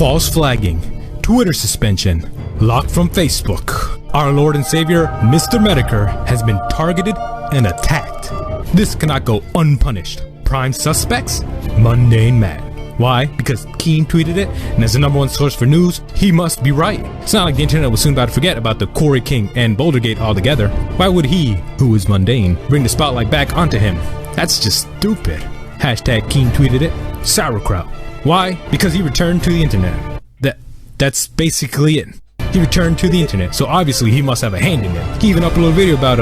false flagging, Twitter suspension, locked from Facebook. Our Lord and Savior, Mr. Metokur, has been targeted and attacked. This cannot go unpunished. Prime suspects? Mundane man. Why? Because Keen tweeted it, and as the #1 source for news, he must be right. It's not like the internet was soon about to forget about the Corey King and Bouldergate altogether. Why would he, who is mundane, bring the spotlight back onto him? That's just stupid. Hashtag Keen tweeted it. Sauerkraut. Why? Because he returned to the internet. That's basically it. He returned to the internet, so obviously he must have a hand in it. He even uploaded a video about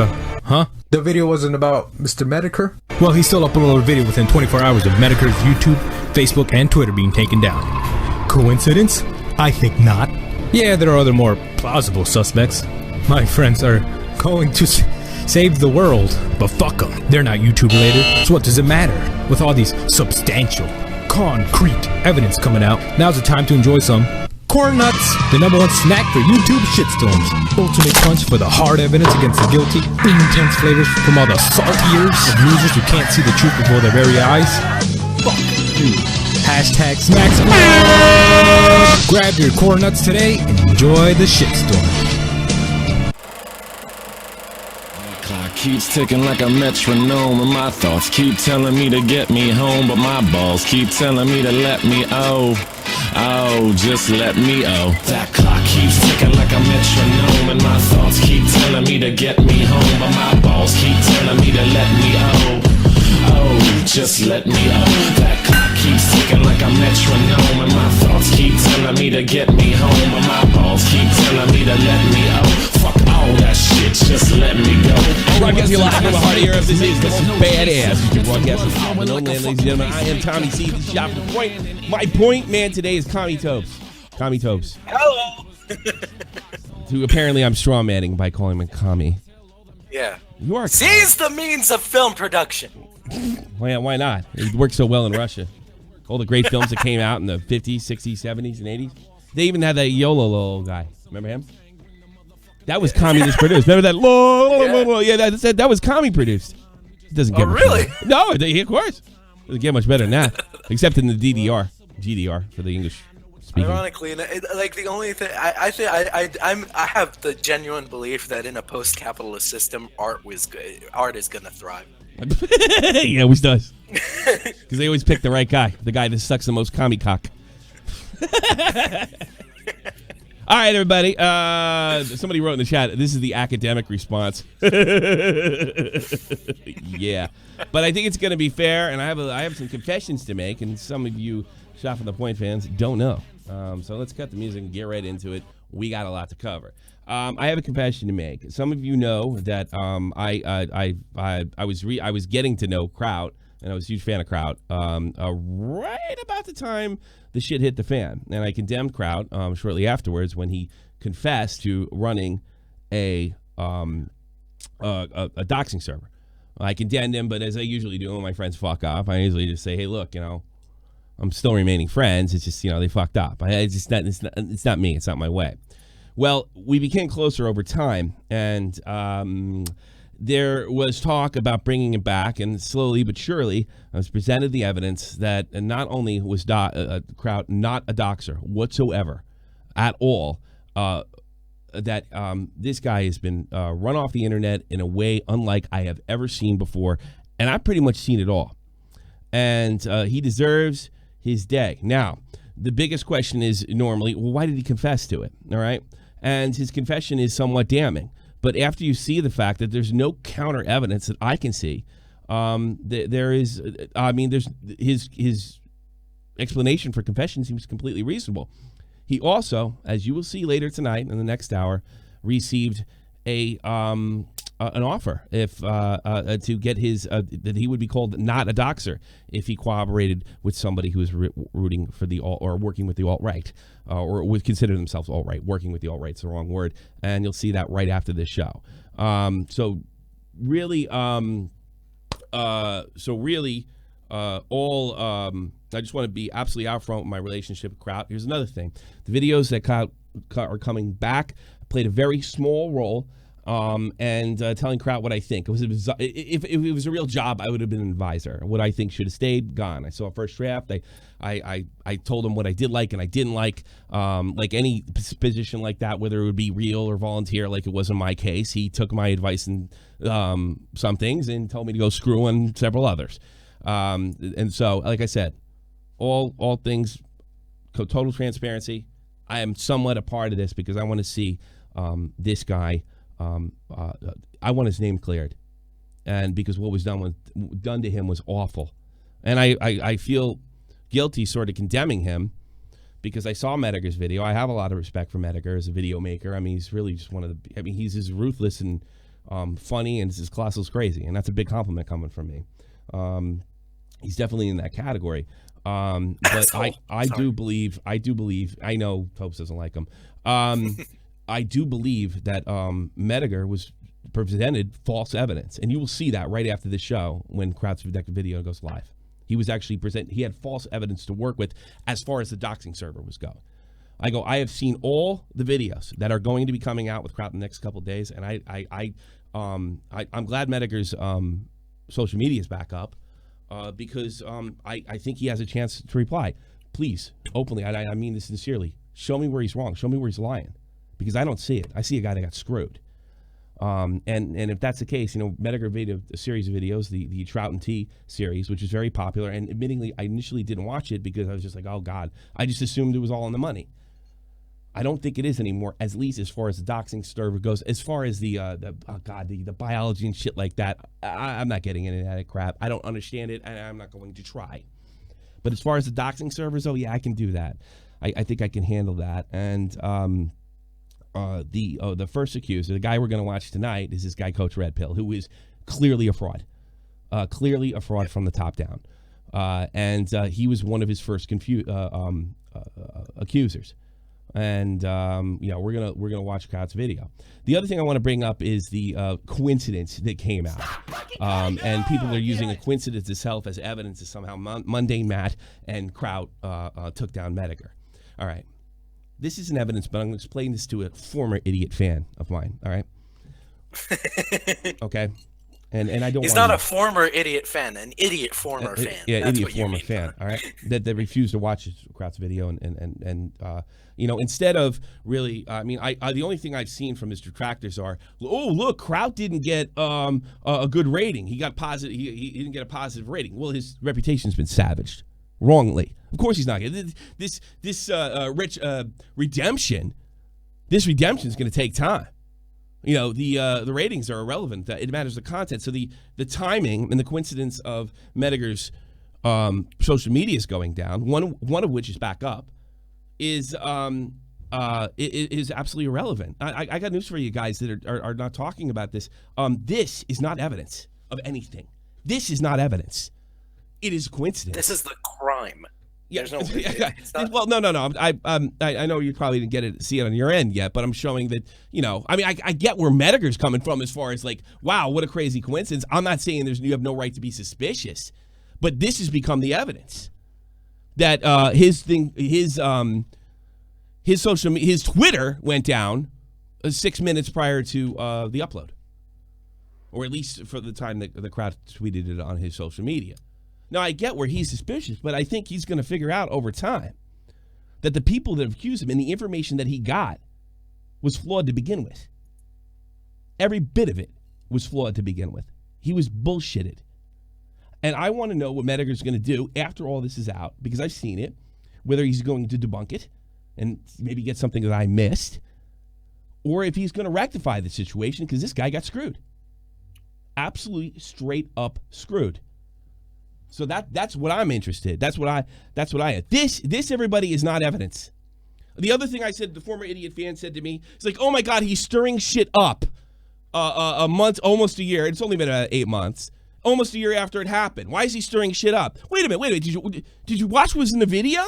The video wasn't about Mr. Metokur? Well, he still uploaded a video within 24 hours of Metokur's YouTube, Facebook, and Twitter being taken down. Coincidence? I think not. Yeah, there are other more plausible suspects. My friends are going to save the world, but fuck them. They're not YouTube related, so what does it matter? With all these substantial, concrete evidence coming out, now's the time to enjoy some corn nuts, the #1 snack for YouTube shitstorms. Ultimate punch for the hard evidence against the guilty. Intense flavors from all the salty ears of losers who can't see the truth before their very eyes. Fuck you. Hashtag smacks. Grab your corn nuts today and enjoy the shitstorm. Clock keeps ticking like a metronome, and my thoughts keep telling me to get me home, but my balls keep telling me to let me just let me That clock keeps ticking like a metronome, and my thoughts keep telling me to get me home, but my balls keep telling me to let me just let me That clock keeps ticking like a metronome, and my thoughts keep telling me to get me home, but my balls keep telling me to let me Fuck all that shit, just let me go. Broadcasting live from the heart of Europe. This is Badass. You're broadcasting from the land, ladies and gentlemen. I am Tommy C. This is Shop the Point. My point man today is Commie Tobes. Commie Tobes. Hello. Who apparently I'm strawmanning by calling him a commie. Yeah. You are. Seize the means of film production. Why not? It worked so well in Russia. All the great films that came out in the 50s, 60s, 70s, and 80s. They even had that YOLO guy. Remember him? That was communist produced. Remember that? Yeah, that was commie produced. It doesn't get much really? Better. No, of course. It doesn't get much better than that. Except in the GDR for the English speaking. Ironically, like the only thing I have the genuine belief that in a post-capitalist system, art is gonna thrive. Yeah, always does. Because they always pick the right guy, the guy that sucks the most commie cock. All right, everybody. Somebody wrote in the chat, this is the academic response. Yeah. But I think it's going to be fair, and I have some confessions to make, and some of you Shop from the Point fans don't know. So let's cut the music and get right into it. We got a lot to cover. I have a confession to make. Some of you know that I was getting to know Kraut, and I was a huge fan of Kraut right about the time the shit hit the fan. And I condemned Kraut shortly afterwards when he confessed to running a doxing server. I condemned him, but as I usually do when my friends fuck off, I usually just say, hey, look, I'm still remaining friends. It's just, they fucked up. It's not me. It's not my way. Well, we became closer over time, and there was talk about bringing him back, and slowly but surely I was presented the evidence that not only was Kraut not a doxer whatsoever at all, that this guy has been run off the internet in a way unlike I have ever seen before, and I've pretty much seen it all. And he deserves his day. Now, the biggest question is normally, well, why did he confess to it? All right? And his confession is somewhat damning. But after you see the fact that there's no counter evidence that I can see, there's his explanation for confession seems completely reasonable. He also, as you will see later tonight in the next hour, received an offer to get his that he would be called not a doxer if he cooperated with somebody who is rooting for the alt or working with the alt-right or would consider themselves alt-right. Working with the alt-right's the wrong word, and you'll see that right after this show. So really, I just want to be absolutely out front with my relationship with Kraut. Here's another thing: the videos that are coming back played a very small role and telling Kraut what I think. If it was a real job, I would have been an advisor. What I think should have stayed, gone. I saw a first draft. I told him what I did like and I didn't like. Like any position like that, whether it would be real or volunteer, like it was in my case, he took my advice in some things and told me to go screw on several others. And so, like I said, all things, total transparency. I am somewhat a part of this because I want to see this guy. I want his name cleared, and because what was done to him was awful, and I feel guilty sort of condemning him because I saw Metokur's video. I have a lot of respect for Metokur as a video maker. I mean, he's really just one of the. I mean, he's as ruthless and funny and as colossal as crazy, and that's a big compliment coming from me. He's definitely in that category. But I do believe. I know Tobes doesn't like him. I do believe that Metokur was presented false evidence, and you will see that right after this show when Kraut's video goes live. He was actually he had false evidence to work with as far as the doxing server was go. I have seen all the videos that are going to be coming out with Kraut in the next couple of days, and I'm glad Metokur's social media is back up because I think he has a chance to reply. Please, openly, I mean this sincerely, show me where he's wrong. Show me where he's lying. Because I don't see it. I see a guy that got screwed. And if that's the case, Metokur made a series of videos, the Trout and Tea series, which is very popular. And admittingly, I initially didn't watch it because I was just like, oh, God. I just assumed it was all on the money. I don't think it is anymore, at least as far as the doxing server goes. As far as the biology and shit like that, I'm not getting into that crap. I don't understand it, and I'm not going to try. But as far as the doxing servers, oh, yeah, I can do that. I think I can handle that. And the first accuser, the guy we're going to watch tonight, is this guy, Coach Red Pill, who is clearly a fraud. Clearly a fraud from the top down. And he was one of his first accusers. And we're gonna watch Kraut's video. The other thing I want to bring up is the coincidence that came out, and people are using a coincidence itself as evidence that somehow Mundane Matt and Kraut took down Metokur. All right, this isn't evidence, but I'm going to explain this to a former idiot fan of mine. All right, okay. And I don't. He's not a former idiot fan, an idiot former fan. Yeah, that's idiot former fan. All right, that refused to watch Kraut's video, and instead of really, the only thing I've seen from his detractors are, oh look, Kraut didn't get a good rating. He got positive. He didn't get a positive rating. Well, his reputation's been savaged, wrongly. Of course, he's not. This redemption. This redemption is going to take time. The ratings are irrelevant. It matters the content. So the timing and the coincidence of Metokur's social media is going down, one of which is back up, is absolutely irrelevant. I got news for you guys that are not talking about this. This is not evidence of anything. This is not evidence. It is coincidence. This is the crime. Yeah. Well, no. I know you probably didn't see it on your end yet, but I'm showing that, I get where Metokur's coming from as far as like, wow, what a crazy coincidence. I'm not saying you have no right to be suspicious, but this has become the evidence that his Twitter went down 6 minutes prior to the upload, or at least for the time that the crowd tweeted it on his social media. Now, I get where he's suspicious, but I think he's going to figure out over time that the people that accused him and the information that he got was flawed to begin with. Every bit of it was flawed to begin with. He was bullshitted. And I want to know what Metokur's going to do after all this is out, because I've seen it, whether he's going to debunk it and maybe get something that I missed, or if he's going to rectify the situation, because this guy got screwed. Absolutely straight up screwed. So that's what I'm interested. That's what I. This everybody is not evidence. The other thing I said, the former idiot fan said to me, it's like, oh my God, he's stirring shit up. A month, almost a year. It's only been 8 months. Almost a year after it happened. Why is he stirring shit up? Wait a minute. Did you watch what was in the video?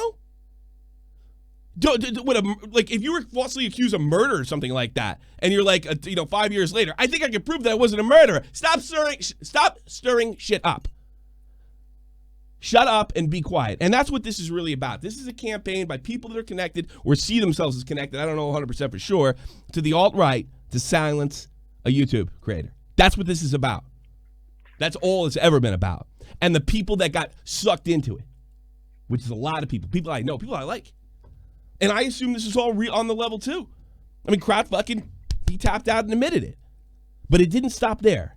If you were falsely accused of murder or something like that, and you're like, 5 years later, I think I can prove that I wasn't a murderer. Stop stirring shit up. Shut up and be quiet. And that's what this is really about. This is a campaign by people that are connected or see themselves as connected, I don't know 100% for sure, to the alt-right to silence a YouTube creator. That's what this is about. That's all it's ever been about. And the people that got sucked into it, which is a lot of people. People I know, people I like. And I assume this is all on the level too. I mean, Kraut he tapped out and admitted it. But it didn't stop there.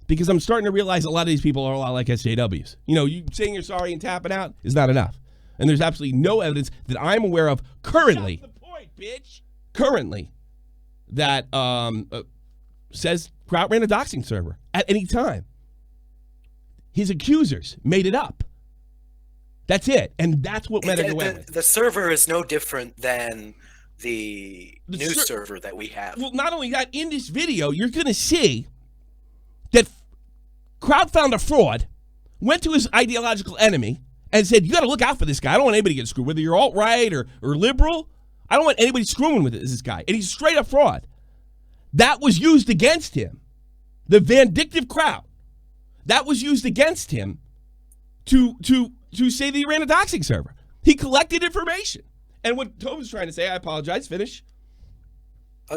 Because I'm starting to realize a lot of these people are a lot like SJWs. You know, you saying you're sorry and tapping out is not enough. And there's absolutely no evidence that I'm aware of currently. That's the point, bitch. Currently, that says Kraut ran a doxing server at any time. His accusers made it up. That's it. And that's what Metokur went with. The server is no different than the news server that we have. Well, not only that, in this video, you're going to see that Kraut found a fraud, went to his ideological enemy, and said, you got to look out for this guy. I don't want anybody to get screwed, whether you're alt-right or liberal. I don't want anybody screwing with this guy. And he's straight up fraud. That was used against him. The vindictive Kraut. That was used against him to say that he ran a doxing server. He collected information. And what Tobes was trying to say, I apologize, finish.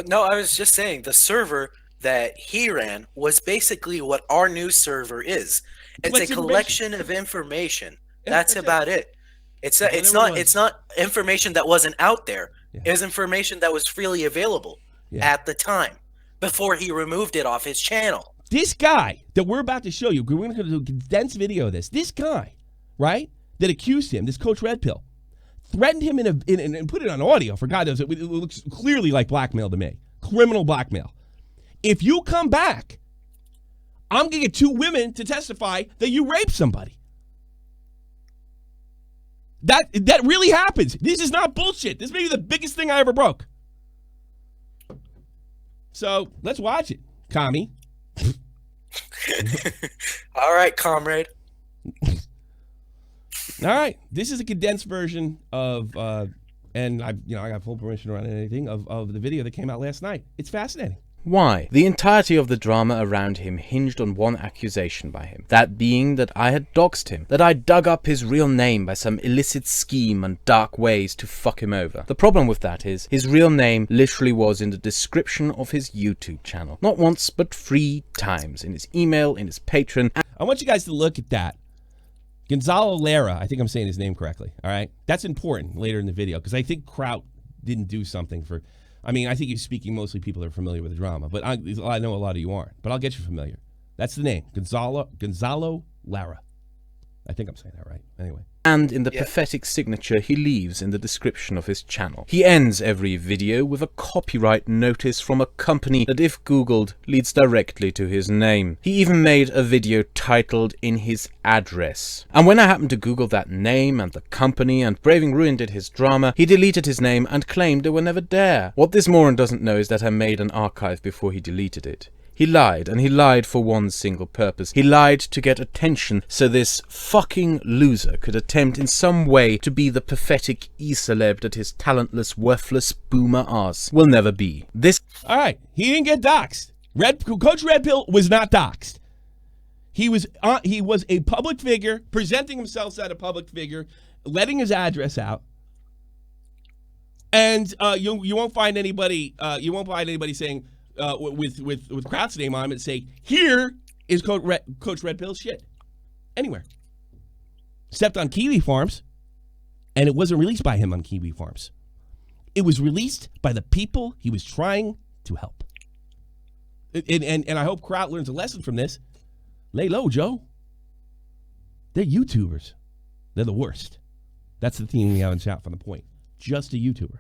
No, I was just saying the server that he ran was basically what our news server is. It's a collection of information. That's about it. It's not information that wasn't out there. Yeah. It was information that was freely available at the time before he removed it off his channel. This guy that we're about to show you, we're going to do a condensed video of this. This guy, right, that accused him, this Coach Red Pill, threatened him and put it on audio. For God knows, it looks clearly like blackmail to me. Criminal blackmail. If you come back, I'm going to get 2 women to testify that you raped somebody. That really happens. This is not bullshit. This may be the biggest thing I ever broke. So let's watch it, commie. All right, comrade. All right, this is a condensed version of, and I got full permission around anything of the video that came out last night. It's fascinating. Why? The entirety of the drama around him hinged on one accusation by him, that being that I had doxed him, that I dug up his real name by some illicit scheme and dark ways to fuck him over. The problem with that is, his real name literally was in the description of his YouTube channel. Not once, but 3 times, in his email, in his Patreon. I want you guys to look at that. Gonzalo Lara, I think I'm saying his name correctly, all right? That's important later in the video, because I think Kraut didn't do something for... I mean, I think he's speaking mostly people that are familiar with the drama, but I know a lot of you aren't. But I'll get you familiar. That's the name, Gonzalo Lara. I think I'm saying that right. Anyway. And in the pathetic signature he leaves in the description of his channel. He ends every video with a copyright notice from a company that, if Googled, leads directly to his name. He even made a video titled "In His Address." And when I happened to Google that name and the company, and Braving Ruin did his drama, he deleted his name and claimed they were never there. What this moron doesn't know is that I made an archive before he deleted it. He lied, and he lied for one single purpose. He lied to get attention so this fucking loser could attempt in some way to be the pathetic e-celeb that his talentless, worthless boomer ass will never be. All right, he didn't get doxxed. Coach Red Pill was not doxxed. He was a public figure, presenting himself as a public figure, letting his address out. And you won't find anybody saying, with Kraut's name on him and say, here is Coach Red Pill's shit. Anywhere. Except on Kiwi Farms. And it wasn't released by him on Kiwi Farms. It was released by the people he was trying to help. And I hope Kraut learns a lesson from this. Lay low, Joe. They're YouTubers. They're the worst. That's the theme we have in chat from the point. Just a YouTuber.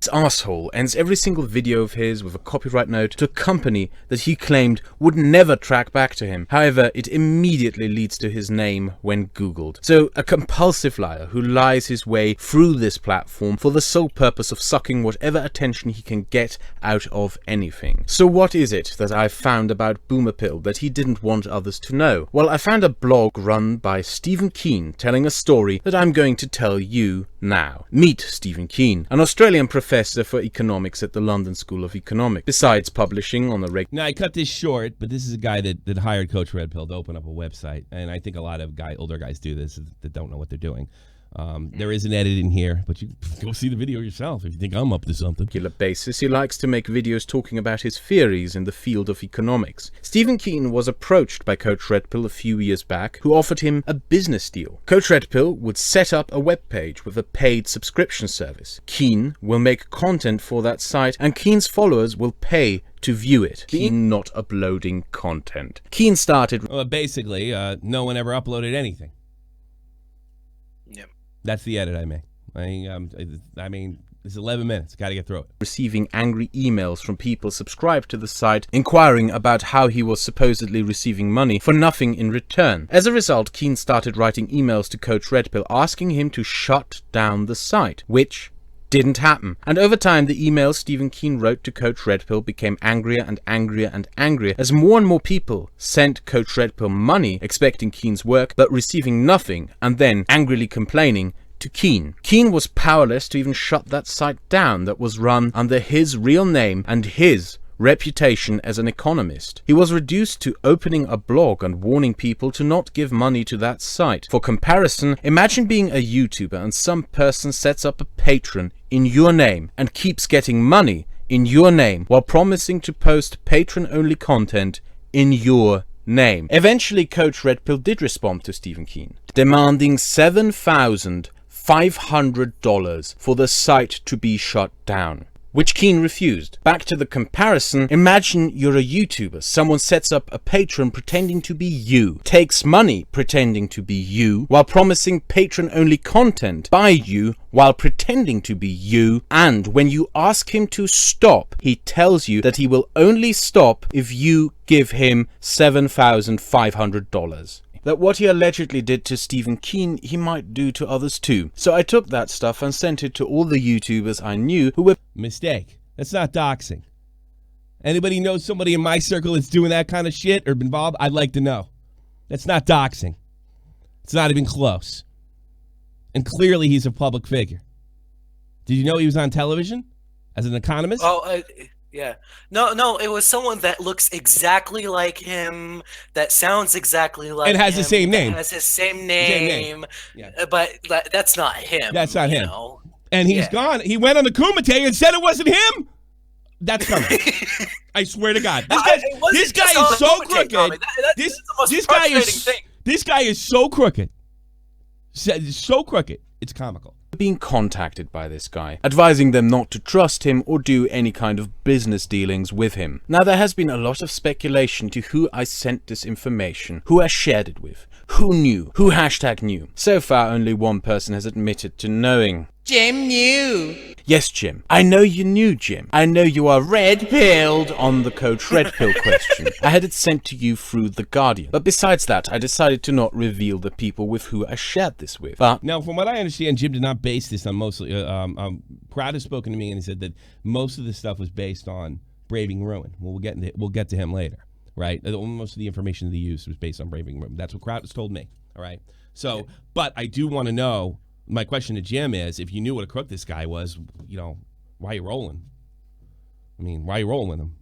This asshole ends every single video of his with a copyright note to a company that he claimed would never track back to him. However, it immediately leads to his name when Googled. So, a compulsive liar who lies his way through this platform for the sole purpose of sucking whatever attention he can get out of anything. So what is it that I found about Boomer Pill that he didn't want others to know? Well, I found a blog run by Stephen Keen telling a story that I'm going to tell you now. Meet Stephen Keen, an Australian professor for economics at the London School of Economics. Besides publishing on the Now, I cut this short, but this is a guy that hired Coach Red Pill to open up a website, and I think a lot of older guys do this that don't know what they're doing. There is an edit in here, but you go see the video yourself if you think I'm up to something. Regular basis, he likes to make videos talking about his theories in the field of economics. Stephen Keen was approached by Coach Redpill a few years back, who offered him a business deal. Coach Redpill would set up a web page with a paid subscription service. Keen will make content for that site, and Keen's followers will pay to view it. Keen not uploading content. Keen started... Well, basically, no one ever uploaded anything. Yep. That's the edit I made. I mean, it's 11 minutes. Got to get through it. Receiving angry emails from people subscribed to the site, inquiring about how he was supposedly receiving money for nothing in return. As a result, Keen started writing emails to Coach Redpill asking him to shut down the site, which didn't happen. And over time, the emails Stephen Keen wrote to Coach Redpill became angrier and angrier and angrier as more and more people sent Coach Redpill money expecting Keen's work but receiving nothing, and then angrily complaining to Keen. Keen was powerless to even shut that site down that was run under his real name and his reputation as an economist. He was reduced to opening a blog and warning people to not give money to that site. For comparison, imagine being a YouTuber and some person sets up a Patreon in your name and keeps getting money in your name while promising to post Patreon-only content in your name. Eventually, Coach Redpill did respond to Stephen Keen, demanding $7,500 for the site to be shut down, which Keen refused. Back to the comparison, imagine you're a YouTuber. Someone sets up a Patreon pretending to be you, takes money pretending to be you, while promising Patreon-only content by you while pretending to be you, and when you ask him to stop, he tells you that he will only stop if you give him $7,500. That what he allegedly did to Stephen Keen, he might do to others too. So I took that stuff and sent it to all the YouTubers I knew who were... Mistake. That's not doxing. Anybody knows somebody in my circle that's doing that kind of shit or been involved? I'd like to know. That's not doxing. It's not even close. And clearly he's a public figure. Did you know he was on television as an economist? Oh, yeah. No, it was someone that looks exactly like him, that sounds exactly like him. And has the same name. Has his same name. Yeah. But that's not him. That's not him. Know? And he's gone. He went on the Kumite and said it wasn't him. That's coming. I swear to God. This guy is so crooked. This guy is so crooked. So crooked. It's comical. Being contacted by this guy, advising them not to trust him or do any kind of business dealings with him. Now, there has been a lot of speculation to who I sent this information, who I shared it with, who knew, who #knew. So far, only one person has admitted to knowing. Jim knew. Yes, Jim. I know you knew, Jim. I know you are red-pilled on the Coach Redpill question. I had it sent to you through The Guardian. But besides that, I decided to not reveal the people with who I shared this with. But now, from what I understand, Jim did not base this on mostly... Kraut has spoken to me and he said that most of the stuff was based on Braving Ruin. We'll get to him later, right? Most of the information that he used was based on Braving Ruin. That's what Kraut has told me, all right? So, yeah. But I do want to know... My question to Jim is, if you knew what a crook this guy was, why are you rolling? I mean, why are you rolling him?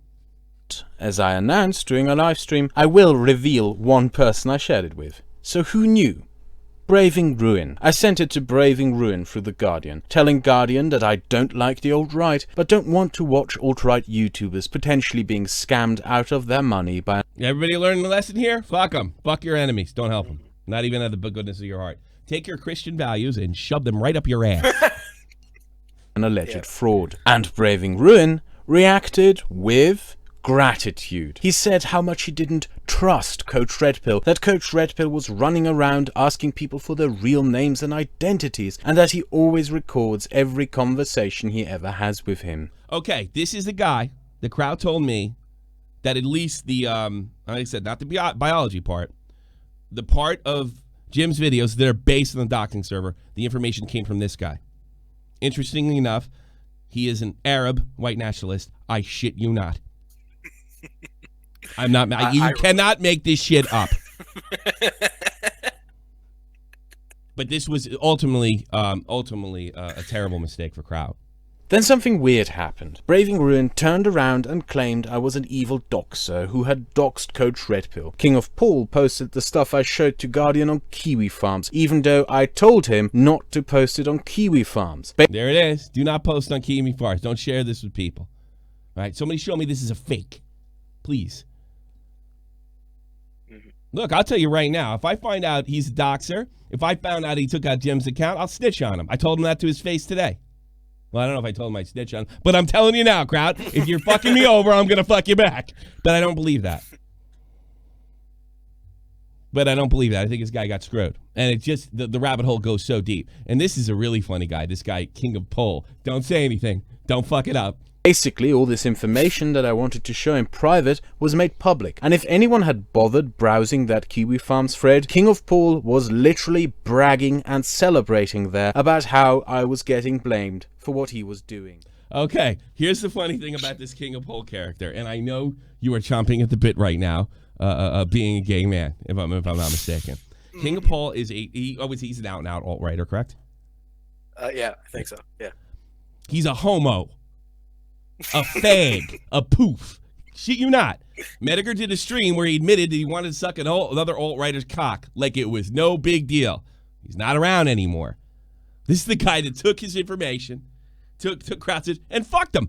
As I announced during a live stream, I will reveal one person I shared it with. So who knew? Braving Ruin. I sent it to Braving Ruin through The Guardian, telling Guardian that I don't like the alt-right, but don't want to watch alt-right YouTubers potentially being scammed out of their money by... Everybody learning the lesson here? Fuck them. Fuck your enemies. Don't help them. Not even out of the goodness of your heart. Take your Christian values and shove them right up your ass. An alleged fraud. And Braving Ruin reacted with gratitude. He said how much he didn't trust Coach Redpill, that Coach Redpill was running around asking people for their real names and identities, and that he always records every conversation he ever has with him. Okay, this is the guy, the Kraut told me, that at least the, like I said, not the biology part, the part of Jim's videos that are based on the docking server, the information came from this guy. Interestingly enough, he is an Arab white nationalist. I shit you not. I'm not. You cannot make this shit up. But this was ultimately a terrible mistake for Kraut. Then something weird happened. Braving Ruin turned around and claimed I was an evil doxer who had doxed Coach Redpill. King of Paul posted the stuff I showed to Guardian on Kiwi Farms, even though I told him not to post it on Kiwi Farms. There it is. Do not post on Kiwi Farms. Don't share this with people. All right, somebody show me this is a fake. Please. Look, I'll tell you right now, if I find out he's a doxer, if I found out he took out Jim's account, I'll snitch on him. I told him that to his face today. Well, I don't know if I told him I'd snitch on him, but I'm telling you now, Kraut, if you're fucking me over, I'm going to fuck you back. But I don't believe that. I think this guy got screwed. And it just, the rabbit hole goes so deep. And this is a really funny guy, this guy, King of Pole. Don't say anything. Don't fuck it up. Basically, all this information that I wanted to show in private was made public. And if anyone had bothered browsing that Kiwi Farms thread, King of Paul was literally bragging and celebrating there about how I was getting blamed for what he was doing. Okay, here's the funny thing about this King of Pole character. And I know you are chomping at the bit right now, being a gay man, if I'm not mistaken. King of Pole is he's an out-and-out alt-writer, correct? Yeah, I think so, yeah. He's a homo. A fag, a poof. Shit you not. Metokur did a stream where he admitted that he wanted to suck another alt-writer's cock like it was no big deal. He's not around anymore. This is the guy that took his information, took Kraut's, and fucked him.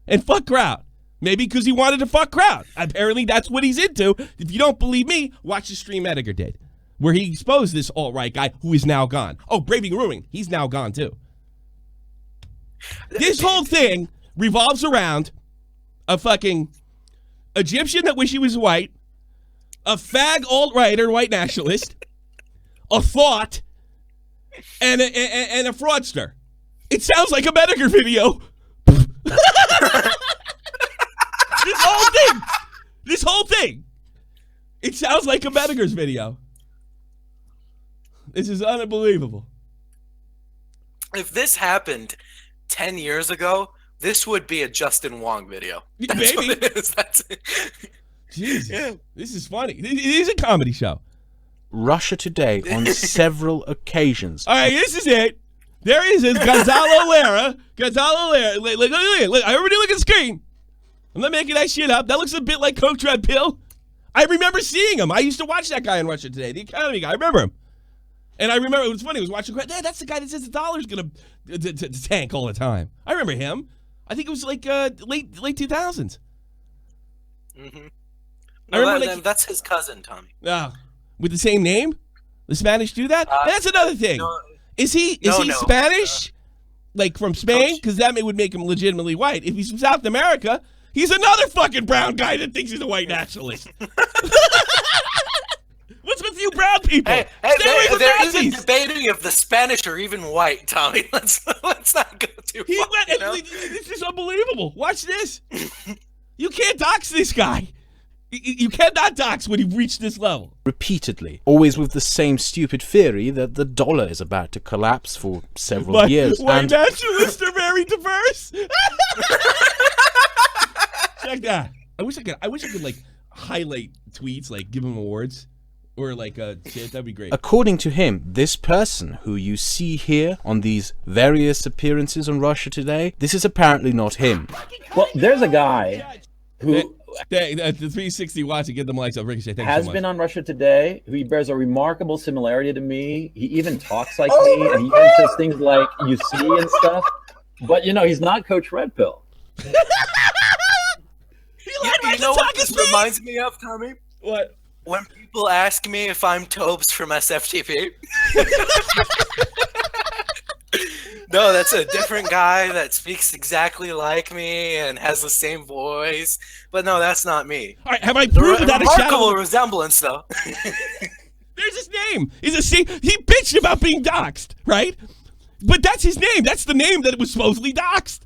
And fucked Kraut. Maybe because he wanted to fuck Kraut. Apparently that's what he's into. If you don't believe me, watch the stream Metokur did, where he exposed this alt-right guy who is now gone. Oh, Braving Ruin, he's now gone too. This whole thing revolves around a fucking Egyptian that wish he was white, a fag alt-writer, white nationalist, a thought, and a fraudster. It sounds like a Metokur video. This whole thing. It sounds like a Metokur's video. This is unbelievable. If this happened 10 years ago, this would be a Justin Wong video. That's Maybe. what it is. That's it. Jesus. Yeah. This is funny. It is a comedy show. Russia Today on several occasions. All right, this is it. There he is, Gonzalo Lara. Gonzalo Lara. Look, everybody look at the screen. I'm not making that shit up. That looks a bit like Coach Red Pill. I remember seeing him. I used to watch that guy in Russia Today, the economy guy. I remember him. And I remember, it was funny, I was watching, that's the guy that says the dollar's going to tank all the time. I remember him. I think it was like late 2000s. Mm-hmm. I remember that's his cousin, Tommy. With the same name? The Spanish do that? That's another thing. No, is he Spanish? Like from Spain? Because that would make him legitimately white. If he's from South America, he's another fucking brown guy that thinks he's a white nationalist. What's with you brown people? Hey, there isn't debating if the Spanish are even white, Tommy. Let's not go too far. This is unbelievable. Watch this. You can't dox this guy. You cannot dox when you've reached this level. Repeatedly, always with the same stupid theory that the dollar is about to collapse for several years. White nationalists are very diverse. Check that. I wish I could like highlight tweets, like give them awards. Or like shit, that'd be great. According to him, this person who you see here on these various appearances on Russia Today, this is apparently not him. Well, there's a guy who the 360 watch and get them likes. Ricochet, thank has you so been much. on Russia Today, who bears a remarkable similarity to me. He even talks like me, and he even says things like "you see" and stuff. But he's not Coach Red Pill. You know what this reminds me of, Tommy? What? When people ask me if I'm Tobes from SFTP. No, that's a different guy that speaks exactly like me and has the same voice. But no, that's not me. All right, have I proved without a shadow? Remarkable resemblance, though. There's his name. He bitched about being doxxed, right? But that's his name. That's the name that was supposedly doxxed.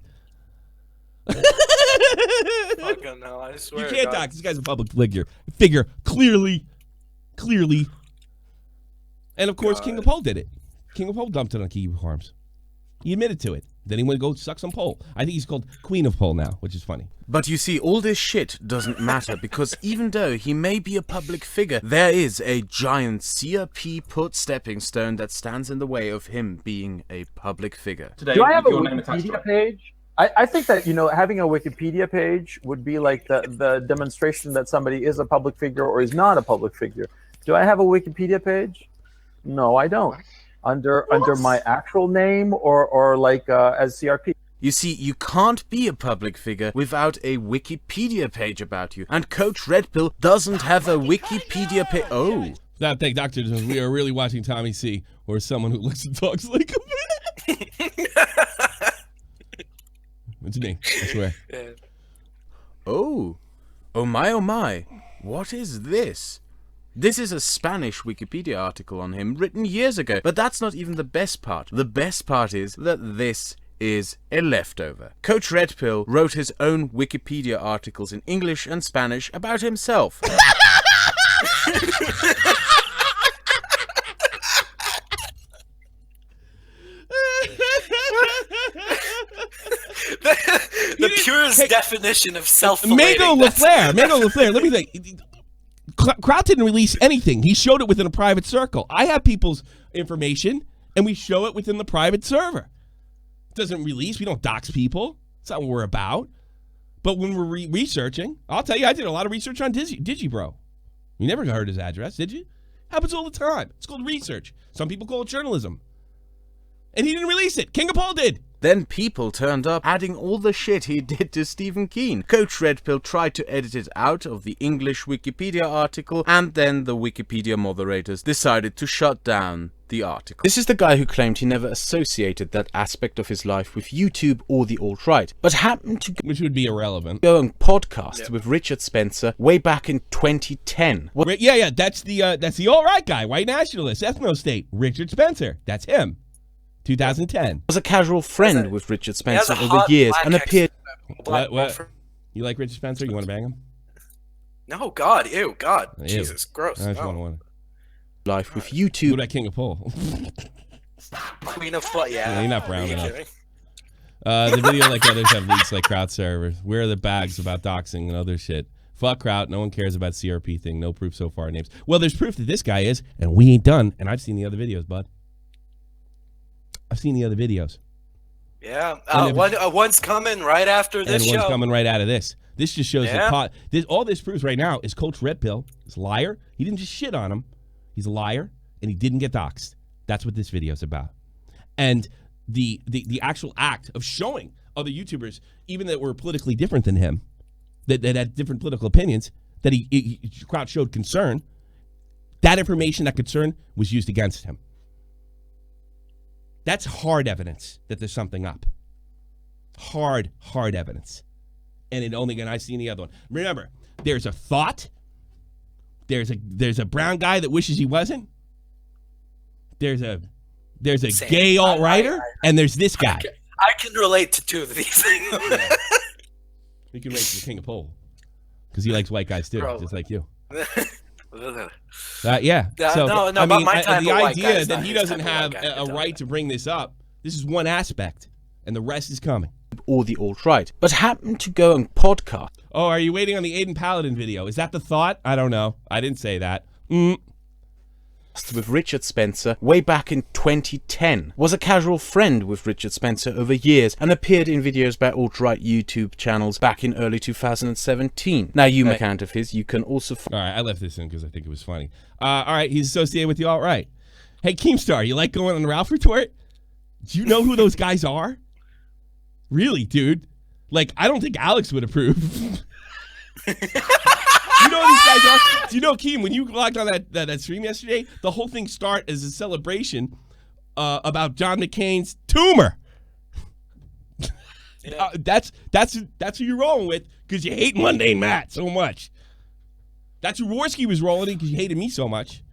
Fucking no, I swear. You can't dox. This guy's a public figure. Clearly. And of course, King of Pole did it. King of Pole dumped it on Kiwi Farms. He admitted to it. Then he went to go suck some pole. I think he's called Queen of Pole now, which is funny. But you see, all this shit doesn't matter because even though he may be a public figure, there is a giant CRP put stepping stone that stands in the way of him being a public figure. Today, Do I have a your name attached to Wikipedia it. page? I think that, having a Wikipedia page would be like the demonstration that somebody is a public figure or is not a public figure. Do I have a Wikipedia page? No, I don't. Under my actual name or like as CRP. You see, you can't be a public figure without a Wikipedia page about you. And Coach Red Pill doesn't have a Wikipedia page. Oh. That thank Dr. Jones. We are really watching Tommy C, or someone who looks and talks like him. It's me, I swear. Oh. Oh my. What is this? This is a Spanish Wikipedia article on him written years ago. But that's not even the best part. The best part is that this is a leftover. Coach Red Pill wrote his own Wikipedia articles in English and Spanish about himself. the purest definition of self-relating. Mango LaFleur, let me think. Kraut didn't release anything. He showed it within a private circle. I have people's information, and we show it within the private server. It doesn't release. We don't dox people. That's not what we're about. But when we're researching, I'll tell you, I did a lot of research on Digibro. You never heard his address, did you? Happens all the time. It's called research. Some people call it journalism. And he didn't release it. King of Paul did. Then people turned up adding all the shit he did to Stephen Keen. Coach Red Pill tried to edit it out of the English Wikipedia article, and then the Wikipedia moderators decided to shut down the article. This is the guy who claimed he never associated that aspect of his life with YouTube or the alt-right, but happened to which would be irrelevant. Go on podcasts with Richard Spencer way back in 2010. Yeah, that's the alt-right guy, white nationalist, ethno-state, Richard Spencer. That's him. 2010. Was a casual friend with Richard Spencer over years and appeared. What? You like Richard Spencer? You want to bang him? No, God, ew, God, Ew. Jesus, gross. I just no. want life with YouTube. What about King of Paul? Queen of Foot, Yeah, you're not brown enough. The video, like others, have leaks like Kraut servers. Where are the bags about doxing and other shit? Fuck Kraut. No one cares about CRP thing. No proof so far. Names. Well, there's proof that this guy is, and we ain't done. And I've seen the other videos, bud. I've seen the other videos. Yeah, one's coming right after this show. And one's coming right out of this. This just shows that all this proves right now is Coach Red Pill is a liar. He didn't just shit on him. He's a liar, and he didn't get doxxed. That's what this video is about. And the actual act of showing other YouTubers, even that were politically different than him, that had different political opinions, that Kraut showed concern, that information, that concern was used against him. That's hard evidence that there's something up. Hard evidence. And I've seen the other one. Remember, there's a thought. There's a brown guy that wishes he wasn't. There's a gay alt-righter, and there's this guy. I can relate to two of these things. You can relate to the King of Pole. Because he likes white guys too, just like you. Yeah. So, no, but my type the of white idea guy is that not he his doesn't type of have white guy. a right to bring this up, this is one aspect, and the rest is coming. Or the alt-right, but happened to go on podcast. Oh, are you waiting on the Aiden Paladin video? Is that the thought? I don't know. I didn't say that. With Richard Spencer way back in 2010. Was a casual friend with Richard Spencer over years and appeared in videos by alt-right YouTube channels back in early 2017. Now you make account of his, you can also all right, I left this in because I think it was funny. All right, he's associated with the alt-right. Hey, Keemstar, you like going on the Ralph Retort? Do you know who those guys are? Really, dude? Like, I don't think Alex would approve. You know who these guys are? Do you know, Keem, when you logged on that stream yesterday, the whole thing started as a celebration about John McCain's tumor. Yeah. That's who you're rolling with because you hate Mundane Matt so much. That's who Rorsky was rolling in because you hated me so much.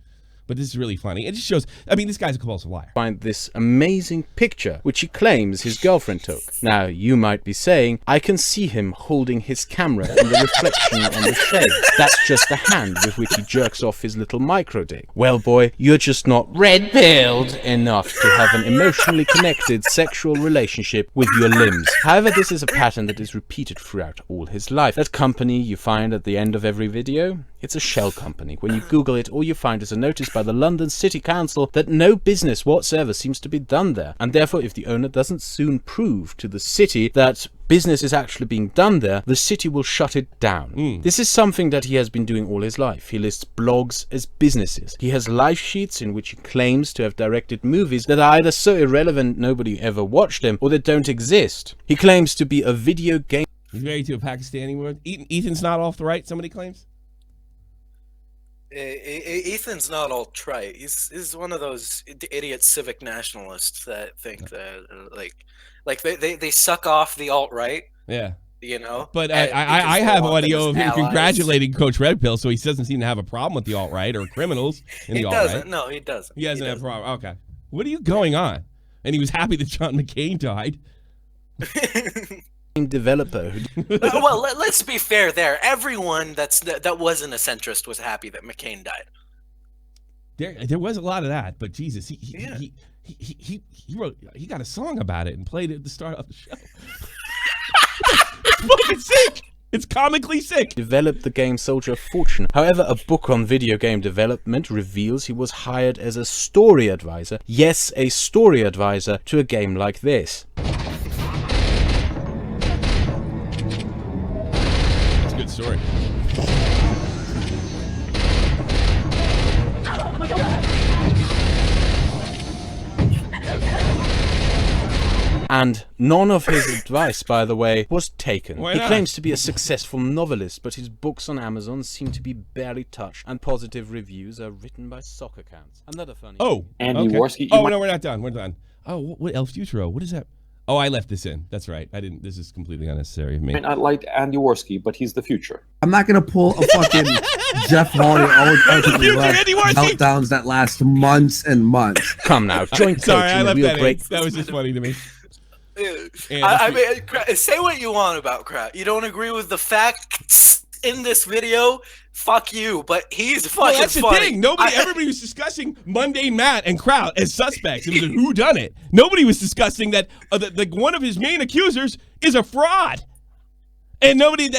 But this is really funny. It just shows, I mean, this guy's a compulsive liar. Find this amazing picture, which he claims his girlfriend took. Now, you might be saying, I can see him holding his camera in the reflection on the shade. That's just the hand with which he jerks off his little micro dick. Well, boy, you're just not red-pilled enough to have an emotionally connected sexual relationship with your limbs. However, this is a pattern that is repeated throughout all his life. That company you find at the end of every video, it's a shell company. When you Google it, all you find is a notice by the London City Council that no business whatsoever seems to be done there. And therefore, if the owner doesn't soon prove to the city that business is actually being done there, the city will shut it down. This is something that he has been doing all his life. He lists blogs as businesses. He has life sheets in which he claims to have directed movies that are either so irrelevant nobody ever watched them, or that don't exist. He claims to be a video game. He's married to a Pakistani woman. Ethan's not off the right, somebody claims? Ethan's not alt-right. He's one of those idiot civic nationalists that think that like they suck off the alt-right. Yeah. You know? But I have audio of him congratulating Coach Red Pill, so he doesn't seem to have a problem with the alt-right or criminals in the alt-right. He doesn't. No, he doesn't. He doesn't have a problem. Okay. What are you going on? And he was happy that John McCain died. Developer. Well, let's be fair there. Everyone that wasn't a centrist was happy that McCain died. There was a lot of that, but Jesus, he got a song about it and played it at the start of the show. It's fucking sick. It's comically sick. Developed the game Soldier of Fortune. However, a book on video game development reveals he was hired as a story advisor. Yes, a story advisor to a game like this. It's a good story. And none of his advice, by the way, was taken. Why He not? claims to be a successful novelist, but his books on Amazon seem to be barely touched, and positive reviews are written by sock accounts. Another funny... Oh, Andy okay. Worski. Oh, no, we're not done. We're done. Oh, what El Futuro? What is that? Oh, I left this in. That's right. I didn't. This is completely unnecessary of me. I might not like Andy Worski, but he's the future. I'm not gonna pull a fucking Jeff Hardy Andy Worski! meltdowns that last months and months. Come now, joint Sorry, I coaching, left real that great. in. That was just funny to me. I mean, say what you want about Kraut. You don't agree with the facts in this video? Fuck you, but he's fucking Well, that's the funny. thing. Everybody was discussing Mundane Matt and Kraut as suspects. It was a whodunit. Nobody was discussing that one of his main accusers is a fraud. And nobody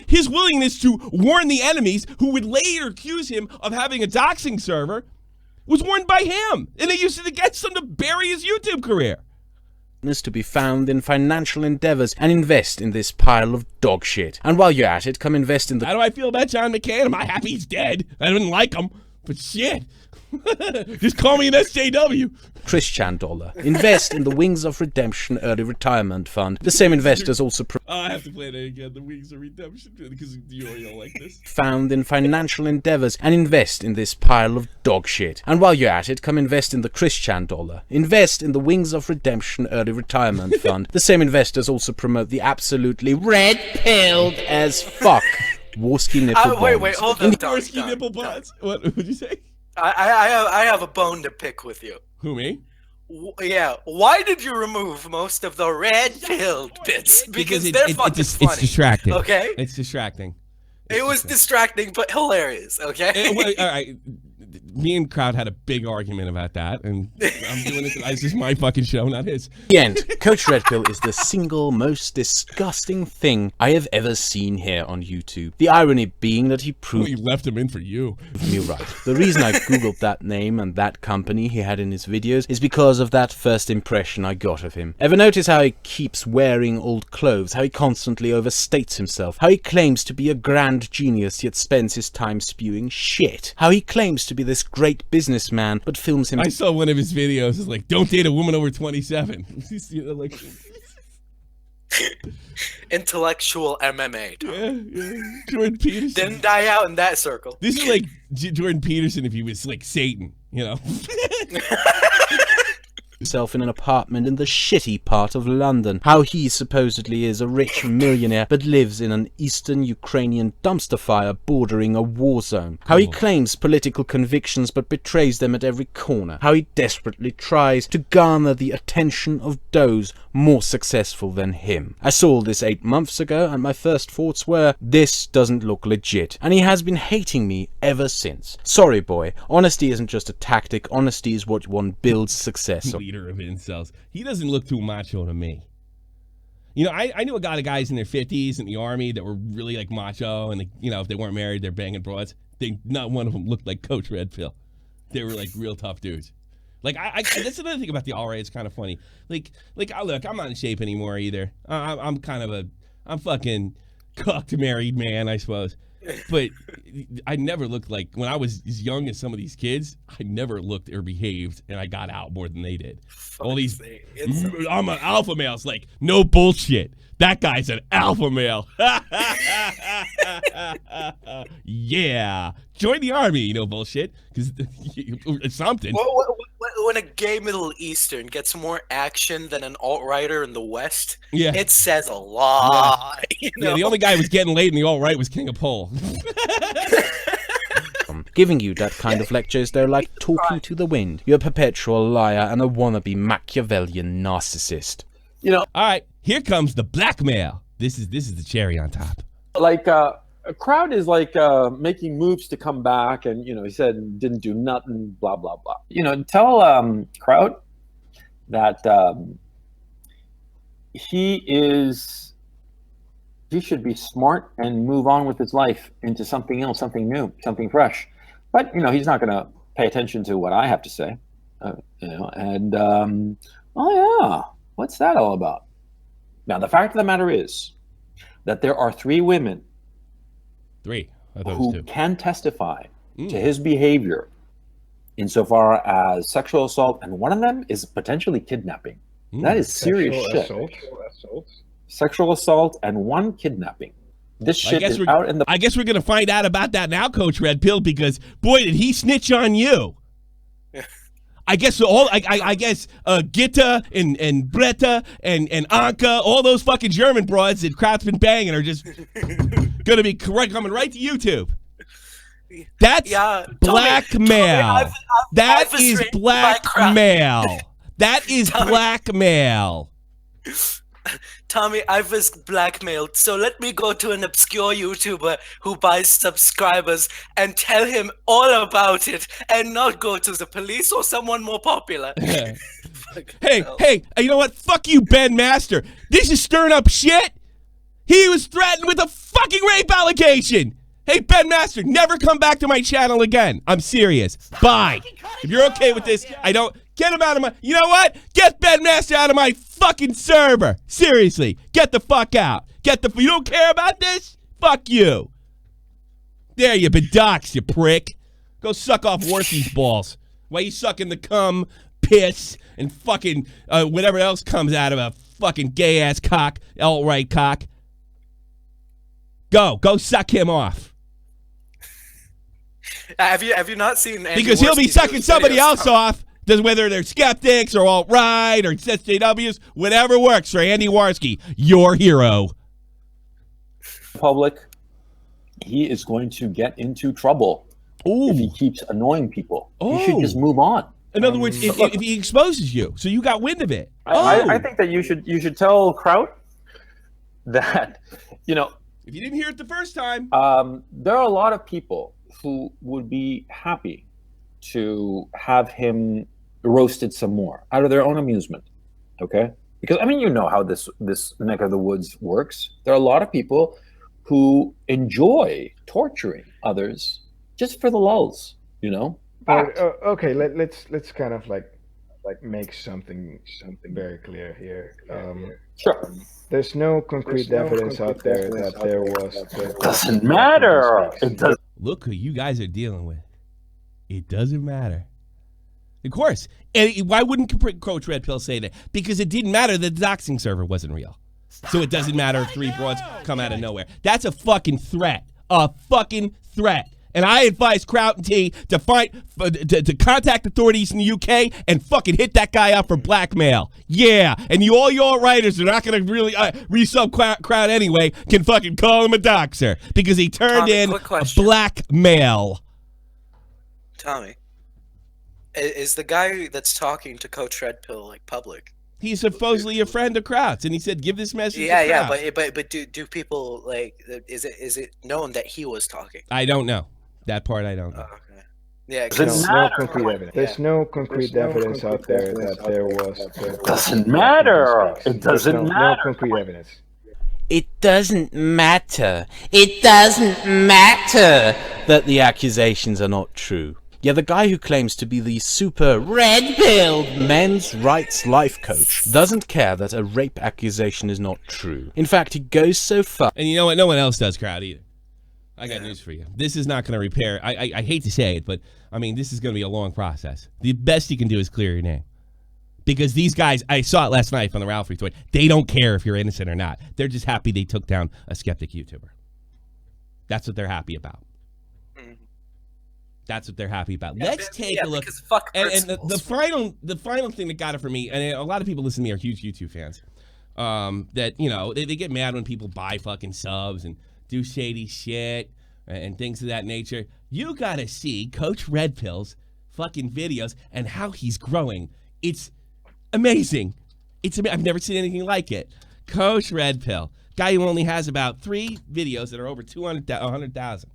his willingness to warn the enemies who would later accuse him of having a doxing server was warned by him. And they used it against him to bury his YouTube career. Is to be found in financial endeavors and invest in this pile of dog shit. And while you're at it, come invest in the... How do I feel about John McCain? Am I happy he's dead? I didn't like him, but shit. Just call me an SJW. Christian dollar. Invest in the Wings of Redemption Early Retirement Fund. The same investors also I have to play that again. The Wings of Redemption, because you already don't like this. found in financial endeavors and invest in this pile of dog shit. And while you're at it, come invest in the Christian dollar. Invest in the Wings of Redemption Early Retirement Fund. The same investors also promote the absolutely red-pilled as fuck Warski nipple Wait, bonds. hold on. Warski nipple pods. What would you say? I have a bone to pick with you. Who, me? Yeah, why did you remove most of the red-pilled bits? Because they're fucking it's funny. distracting. Okay? It's distracting. It was distracting, but hilarious, okay? All right. Me and Kraut had a big argument about that, and I'm doing it. It's just my fucking show, not his. The end. Coach Red Pill is the single most disgusting thing I have ever seen here on YouTube. The irony being that he proved We left him in for you. me right. The reason I googled that name and that company he had in his videos is because of that first impression I got of him. Ever notice how he keeps wearing old clothes, how he constantly overstates himself, how he claims to be a grand genius yet spends his time spewing shit, how he claims to be this great businessman but films him... I saw one of his videos. It's like, don't date a woman over 27. You know, like, Intellectual MMA. yeah. Jordan Peterson. Didn't die out in that circle. This is like Jordan Peterson if he was like Satan, you know. himself in an apartment in the shitty part of London, how he supposedly is a rich millionaire but lives in an eastern Ukrainian dumpster fire bordering a war zone, how he claims political convictions but betrays them at every corner, how he desperately tries to garner the attention of those more successful than him. I saw all this 8 months ago and my first thoughts were, this doesn't look legit, and he has been hating me ever since. Sorry boy, honesty isn't just a tactic, honesty is what one builds success on. Leader of incels. He doesn't look too macho to me. You know, I knew a lot of guys in their 50s in the army that were really like macho, and you know, if they weren't married, they're banging broads. Not one of them looked like Coach Red Pill. They were like real tough dudes. Like that's another thing about the alt-right. It's kind of funny. Look, I'm not in shape anymore either. I'm fucking cooked married man, I suppose. But I never looked like, when I was as young as some of these kids, I never looked or behaved, and I got out more than they did. All these, I'm an alpha male. It's like, no bullshit. That guy's an alpha male. Yeah. Join the army, no bullshit. Because it's something. When a gay Middle Eastern gets more action than an alt-righter in the West, yeah, it says a lot. Yeah. You know? Yeah, the only guy who was getting laid in the alt-right was King of Pole. Giving you that kind of lectures, they're like talking to the wind. You're a perpetual liar and a wannabe Machiavellian narcissist. You know. All right, here comes the blackmail. This is the cherry on top. Like Kraut is like making moves to come back, and he said didn't do nothing, blah blah blah. Tell Kraut that he should be smart and move on with his life into something else, something new, something fresh. But he's not going to pay attention to what I have to say. Oh yeah, what's that all about? Now the fact of the matter is that there are 3 women. 3. I thought it was who 2. can testify to his behavior insofar as sexual assault, and one of them is potentially kidnapping. That is serious shit. Sexual assault and 1 kidnapping. This shit is out in the... I guess we're going to find out about that now, Coach Red Pill, because, boy, did he snitch on you. I guess I guess Gitta and Bretta and Anka, all those fucking German broads that Kraut's been banging are just gonna be coming right to YouTube. That's blackmail. That is blackmail. That is blackmail. Tommy, I was blackmailed, so let me go to an obscure YouTuber who buys subscribers and tell him all about it, and not go to the police or someone more popular. Hey, you know what? Fuck you, Ben Master. This is stirring up shit. He was threatened with a fucking rape allegation. Hey, Ben Master, never come back to my channel again. I'm serious. Bye. If you're okay with this, I don't... Get him out of my... You know what? Get Ben Master out of my fucking server. Seriously. Get the fuck out. You don't care about this? Fuck you. There, you been doxxed, you prick. Go suck off Worthy's balls. Why you sucking the cum, piss, and fucking whatever else comes out of a fucking gay-ass cock, alt-right cock. Go suck him off. Have you not seen Andy Because he'll be Worski's sucking somebody videos? else off. Whether they're skeptics or alt-right or SJWs, whatever works for Andy Warski, your hero. Public, he is going to get into trouble if he keeps annoying people. He should just move on. In other words, if he exposes you, so you got wind of it. I think that you should tell Kraut that, if you didn't hear it the first time, there are a lot of people who would be happy to have him roasted some more out of their own amusement. Okay? Because how this neck of the woods works. There are a lot of people who enjoy torturing others just for the lulls, Okay, let's kind of like make something very clear here. Sure. There's no concrete evidence out there that there was. Doesn't matter. It does. Look who you guys are dealing with. It doesn't matter. Of course. And why wouldn't Coach Red Pill say that? Because it didn't matter that the doxing server wasn't real. So it doesn't matter if 3 broads come out of nowhere. That's a fucking threat. A fucking threat. And I advise Kraut and T to to contact authorities in the UK and fucking hit that guy up for blackmail. Yeah. And all your writers are not going to really resub Kraut anyway can fucking call him a doxer because he turned in blackmail. Tommy, is the guy that's talking to Coach Red Pill like public? He's supposedly a friend of Kraut's, and he said, "Give this message." Yeah, but do people is it known that he was talking? I don't know that part. I don't know. Oh, okay. Yeah, there's no concrete evidence. There's no concrete evidence out there that there was. Doesn't matter. It doesn't matter. No concrete evidence. It doesn't matter. It doesn't matter that the accusations are not true. Yeah, the guy who claims to be the super red-pilled men's rights life coach doesn't care that a rape accusation is not true. In fact, he goes so far. And you know what? No one else does, Kraut, either. I got news for you. This is not going to repair. I hate to say it, but, I mean, this is going to be a long process. The best you can do is clear your name. Because these guys, I saw it last night on the Ralph retweet, they don't care if you're innocent or not. They're just happy they took down a skeptic YouTuber. That's what they're happy about. That's what they're happy about. Let's take a look. And the final thing that got it for me, and a lot of people listen to me are huge YouTube fans, that, you know, they get mad when people buy fucking subs and do shady shit and things of that nature. You got to see Coach Red Pill's fucking videos and how he's growing. It's amazing. I've never seen anything like it. Coach Red Pill, guy who only has about 3 videos that are over 100,000.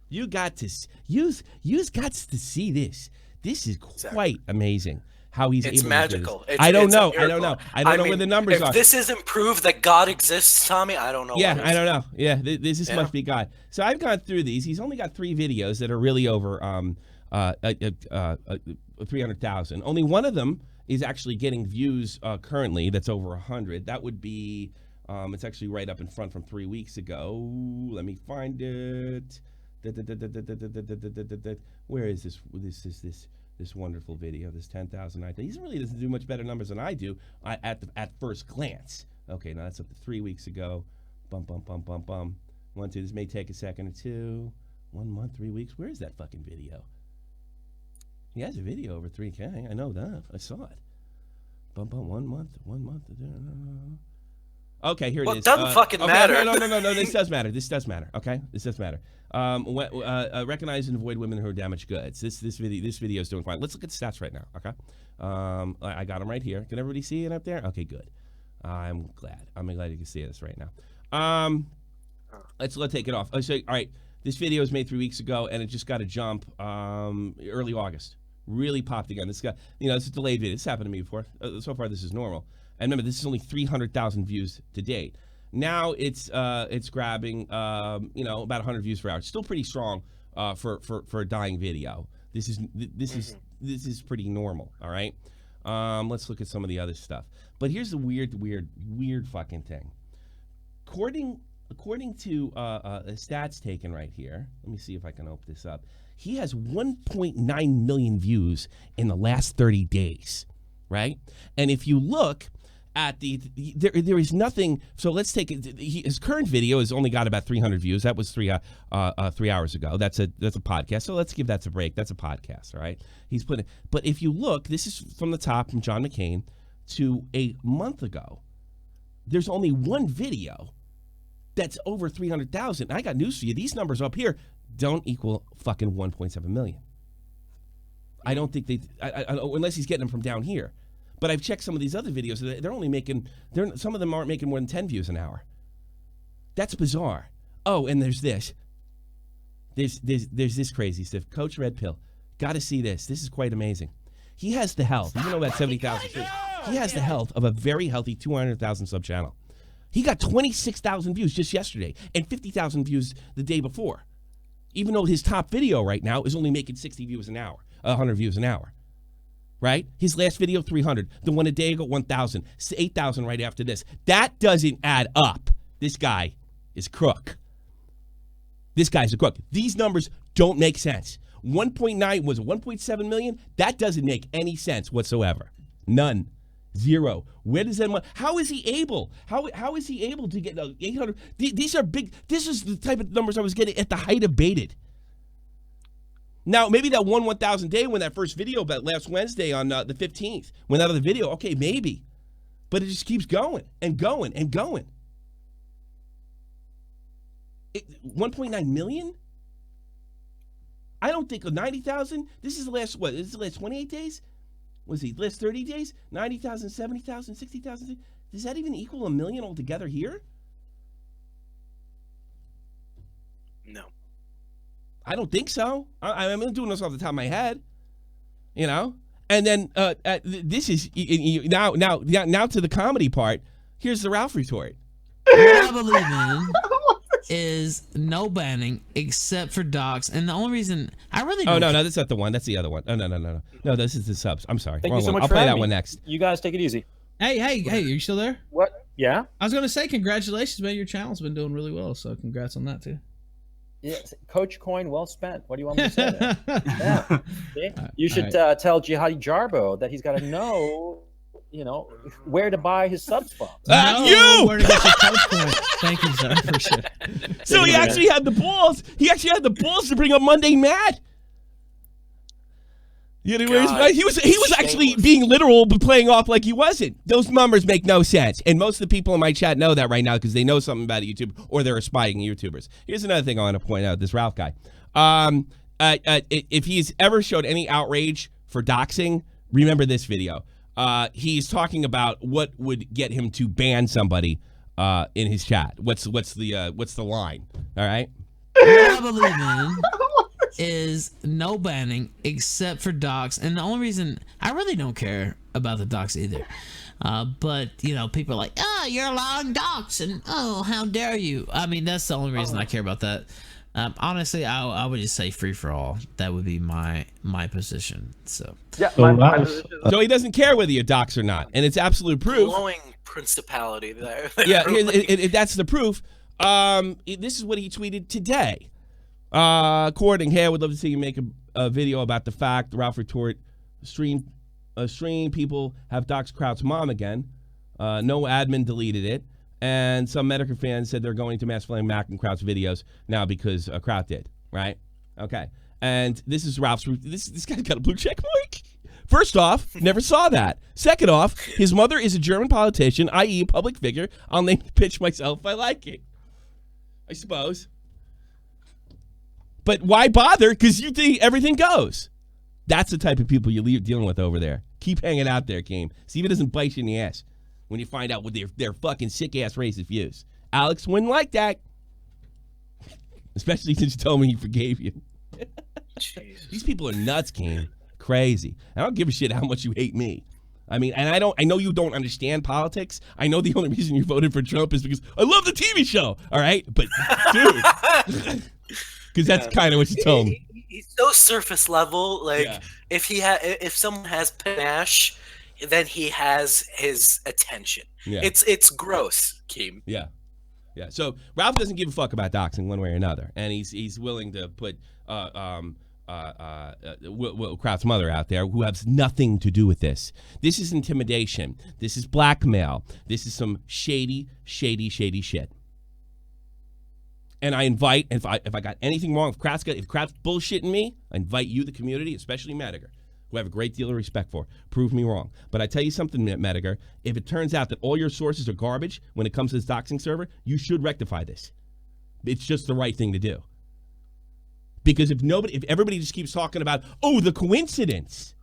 You got to see this. This is quite amazing. How he's able magical. To do this. I don't know where the numbers are. If this isn't proof that God exists, Tommy, I don't know. Yeah, I don't know. Yeah, this must be God. So I've gone through these. He's only got 3 videos that are really over 300,000. Only one of them is actually getting views currently. That's over 100. That would be. It's actually right up in front from 3 weeks ago. Let me find it. Where is this? This wonderful video. This 10,000. He really doesn't do much better numbers than I do at first glance. Okay, now that's up to 3 weeks ago. Bum. 1, 2. This may take a second or two. 1 month, 3 weeks. Where is that fucking video? He has a video over 3K. I know that. I saw it. Bum. 1 month. Okay, here it is. Well, it doesn't fucking matter. No. This does matter. Okay, this does matter. Recognize and avoid women who are damaged goods. This video is doing fine. Let's look at the stats right now. Okay, I got them right here. Can everybody see it up there? Okay, good. I'm glad you can see this right now. Let's take it off. All right, this video was made 3 weeks ago, and it just got a jump early August. Really popped again. This got, it's a delayed video. This happened to me before. So far, this is normal. And remember, this is only 300,000 views to date. Now it's grabbing about 100 views per hour. It's still pretty strong for a dying video. This is pretty normal. All right. Let's look at some of the other stuff. But here's the weird fucking thing. According to stats taken right here, let me see if I can open this up. He has 1.9 million views in the last 30 days, right? And if you look at there is nothing. So let's take it. His current video has only got about 300 views. That was 3 hours ago. That's a podcast. So let's give that a break. That's a podcast, all right? He's putting. But if you look, this is from the top from John McCain to a month ago. There's only one video that's over 300,000. I got news for you. These numbers up here don't equal fucking 1.7 million. I don't think unless he's getting them from down here. But I've checked some of these other videos. They're only making. Some of them aren't making more than 10 views an hour. That's bizarre. Oh, and there's this. There's this crazy stuff. Coach Red Pill. Got to see this. This is quite amazing. He has the health. Even though about 70,000. He has the health of a very healthy 200,000 sub channel. He got 26,000 views just yesterday and 50,000 views the day before. Even though his top video right now is only making 60 views an hour, 100 views an hour. Right? His last video, 300. The one a day ago, 1,000. 8,000 right after this. That doesn't add up. This guy is a crook. This guy's a crook. These numbers don't make sense. 1.9 was 1.7 million. That doesn't make any sense whatsoever. None. Zero. Where does that money? How is he able? How is he able to get 800? These are big. This is the type of numbers I was getting at the height of Baited. Now, maybe that 1,000 day when that first video, but last Wednesday on the 15th, went out of the video. Okay, maybe. But it just keeps going and going and going. 1.9 million? I don't think 90,000. This is the last, what? This is the last 28 days? Was he last 30 days? 90,000, 70,000, 60,000? Does that even equal 1 million altogether here? No. I don't think so. I'm doing this off the top of my head, And then this is now to the comedy part. Here's the Ralph retort. I believe in is no banning except for docs, and the only reason I really don't. Oh no, that's not the one. That's the other one. Oh no, this is the subs. I'm sorry. Thank Wrong you so one. much I'll for play that having one me. next. You guys take it easy. Hey, are you still there? What? Yeah. I was gonna say congratulations, man. Your channel's been doing really well, so congrats on that too. Yeah, Coach Coin, well spent. What do you want me to say there? Yeah. See? You should tell Jihadi Jarbo that he's got to know, where to buy his subs from. You! Where to get your Coach Coin. Thank you, sir. Appreciate it. So he actually had the balls. He actually had the balls to bring up Monday Matt. He was actually being literal, but playing off like he wasn't. Those numbers make no sense, and most of the people in my chat know that right now because they know something about YouTube or they're aspiring YouTubers. Here's another thing I want to point out: this Ralph guy. If he's ever showed any outrage for doxing, remember this video. He's talking about what would get him to ban somebody in his chat. What's the line? All right. What I believe in is no banning except for docs, and the only reason I really don't care about the docs either. But people are like, oh, you're allowing docs, and oh, how dare you? I mean, that's the only reason I care about that. Honestly, I would just say free for all. That would be my position. So Yeah, so he doesn't care whether you're docs or not, and it's absolute proof. Glowing principality there. Yeah, that's the proof. This is what he tweeted today. According here, would love to see you make a video about the fact Ralph retort stream people have doxed Kraut's mom again. No admin deleted it, and some Metokur fans said they're going to mass flame Mac and Kraut's videos now because Kraut did, right? Okay, and this is Ralph's. This guy's got a blue check mark. First off, never saw that. Second off, his mother is a German politician, i.e. a public figure. I'll name the pitch myself if I like it. I suppose. But why bother? Because you think everything goes. That's the type of people you're dealing with over there. Keep hanging out there, Game. See if it doesn't bite you in the ass when you find out what their fucking sick-ass racist views. Alex wouldn't like that. Especially since you told me he forgave you. These people are nuts, Game. Crazy. I don't give a shit how much you hate me. I mean, and I know you don't understand politics. I know the only reason you voted for Trump is because I love the TV show. All right? But, dude... Because that's kind of what you told me. He's so surface level. Like if someone has panache, then he has his attention. Yeah. It's gross, Keem. Yeah. So Ralph doesn't give a fuck about doxing one way or another, and he's willing to put Kraut's mother out there, who has nothing to do with this. This is intimidation. This is blackmail. This is some shady shit. And I invite, if I got anything wrong, if Kraut's bullshitting me, I invite you, the community, especially Metokur, who I have a great deal of respect for, prove me wrong. But I tell you something, Metokur, if it turns out that all your sources are garbage when it comes to this doxing server, you should rectify this. It's just the right thing to do. Because if everybody just keeps talking about, oh, the coincidence,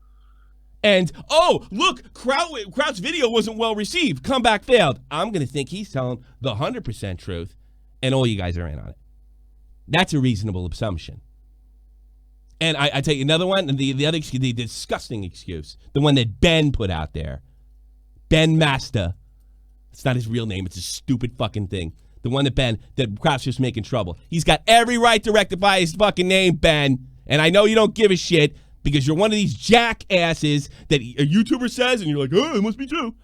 and, oh, look, Kraut's video wasn't well received, comeback failed, I'm going to think he's telling the 100% truth. And all you guys are in on it. That's a reasonable assumption. And I tell you another one, and the other excuse, the disgusting excuse, the one that Ben put out there. Ben Master. It's not his real name. It's a stupid fucking thing. The one that Kraut's just making trouble. He's got every right to rectify his fucking name, Ben. And I know you don't give a shit because you're one of these jackasses that a YouTuber says, and you're like, oh, it must be true.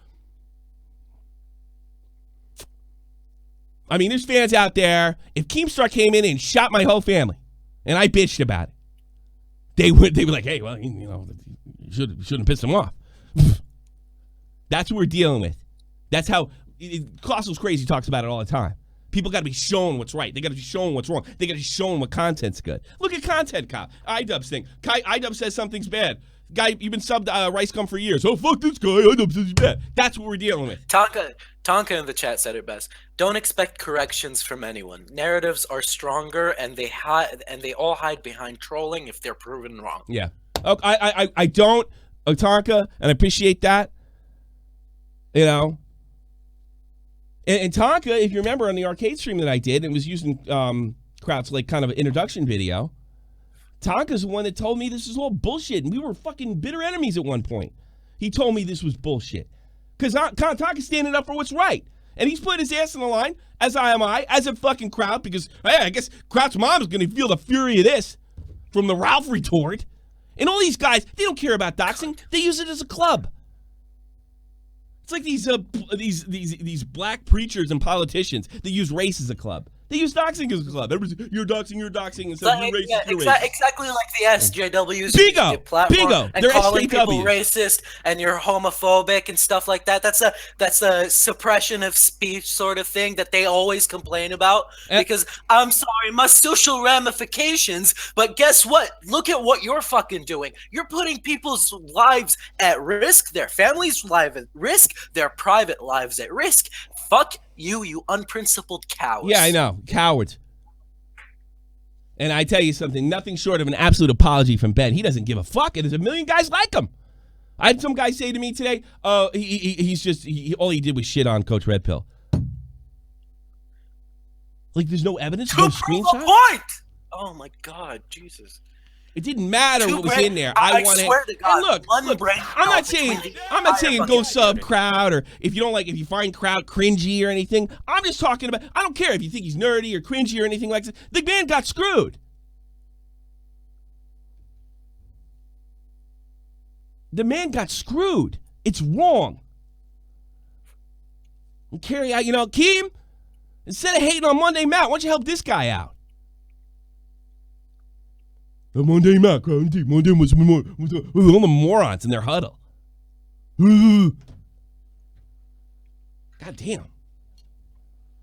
I mean, there's fans out there. If Keemstar came in and shot my whole family, and I bitched about it, they were like, hey, well, you shouldn't piss them off. That's what we're dealing with. That's how Colossal's Crazy talks about it all the time. People got to be shown what's right. They got to be shown what's wrong. They got to be shown what content's good. Look at Content Cop. iDubbbz thing. iDubbbz says something's bad. Guy, you've been subbed Rice Gum for years. Oh, fuck this guy. iDubbbz says he's bad. That's what we're dealing with. Tonka in the chat said it best. Don't expect corrections from anyone. Narratives are stronger, and they all hide behind trolling if they're proven wrong. Yeah. Okay, I don't, Tonka, and I appreciate that. You know. And Tonka, if you remember on the arcade stream that I did, and was using Kraut's like kind of an introduction video, Tonka's the one that told me this is all bullshit, and we were fucking bitter enemies at one point. He told me this was bullshit. Because Tonka's standing up for what's right. And he's put his ass on the line, as am I, as a fucking Kraut, because, hey, I guess Kraut's mom is going to feel the fury of this from the Ralph retort. And all these guys, they don't care about doxing. They use it as a club. It's like these black preachers and politicians that use race as a club. They use doxing as a club. Everybody's, you're doxing, instead of you're racist, exactly like the SJWs. Bingo. And They're calling people SJWs. racist and you're homophobic and stuff like that. That's a suppression of speech sort of thing that they always complain about. Because I'm sorry, my social ramifications, but guess what? Look at what you're fucking doing. You're putting people's lives at risk, their families' lives at risk, their private lives at risk. Fuck you unprincipled cowards. Yeah, I know. Cowards. And I tell you something, nothing short of an absolute apology from Ben. He doesn't give a fuck, and there's a million guys like him. I had some guy say to me today, all he did was shit on Coach Red Pill. Like, there's no evidence, no screenshot? Point! Oh my God, Jesus. It didn't matter what was in there. I swear to God, look, I'm not saying go sub Kraut, or if you find Kraut cringy or anything. I'm just talking about, I don't care if you think he's nerdy or cringy or anything like that. The man got screwed. The man got screwed. It's wrong. And carry out, Keem, instead of hating on Monday Matt, why don't you help this guy out? Monday Matt, Monday was all the morons in their huddle. God damn.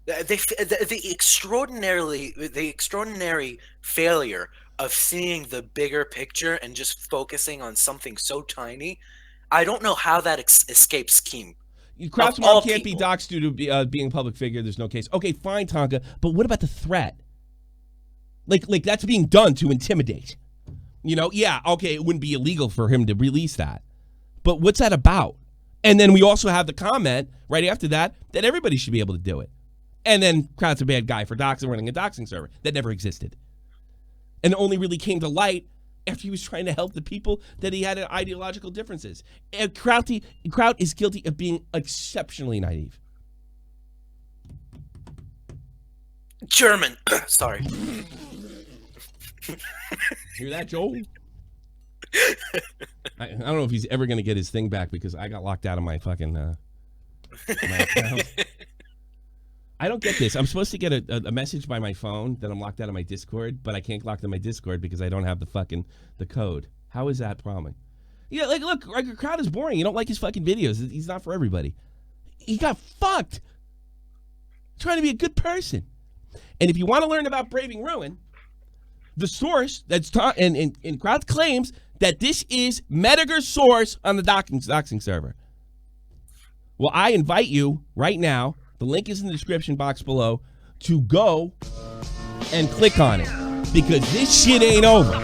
The extraordinary failure of seeing the bigger picture and just focusing on something so tiny. I don't know how that escapes Keem. Kraut's mom can't be doxxed due to being a public figure. There's no case. Okay, fine, Tonka, but what about the threat? Like that's being done to intimidate. Yeah, okay, it wouldn't be illegal for him to release that. But what's that about? And then we also have the comment right after that everybody should be able to do it. And then Kraut's a bad guy for doxing, running a doxing server. That never existed. And it only really came to light after he was trying to help the people that he had ideological differences. And Kraut is guilty of being exceptionally naive. German. Sorry. Hear that, Joel? I don't know if he's ever going to get his thing back because I got locked out of my fucking my account. I don't get this. I'm supposed to get a message by my phone that I'm locked out of my Discord, but I can't lock out of my Discord because I don't have the code. How is that problem? Yeah, look, Kraut is boring. You don't like his fucking videos. He's not for everybody. He got fucked. Trying to be a good person. And if you want to learn about Braving Ruin, the source that's taught, and Kraut claims that this is Metokur's source on the doxing server. Well, I invite you right now, the link is in the description box below, to go and click on it. Because this shit ain't over.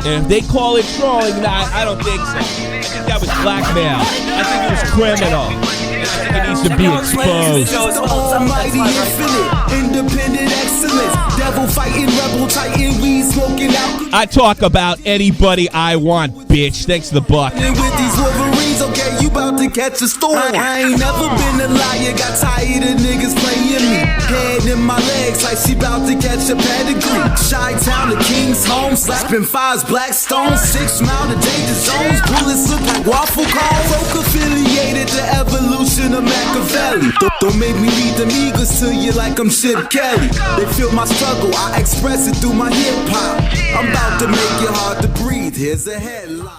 And if they call it trolling, I don't think so. I think that was blackmail. I think it was criminal. And I think it needs to be exposed. Almighty infinite, independent excellence, devil fighting, rebel titan, weed smoking out. I talk about anybody I want, bitch. Thanks to the buck. With these Wolverines, okay, you about to catch a storm. I ain't never been a liar, got tired of niggas playing me. Head in my legs like she about to catch a pedigree. Chi-town to King's home, slapping fives, black stones, 6 mile to danger zones. Bullets look like waffle cones. Folk affiliated to evolution of Machiavelli. Don't make me lead them eagles to you like I'm Chip Kelly. They feel my struggle, I express it through my hip hop. I'm about to make it hard to breathe. Here's a headline.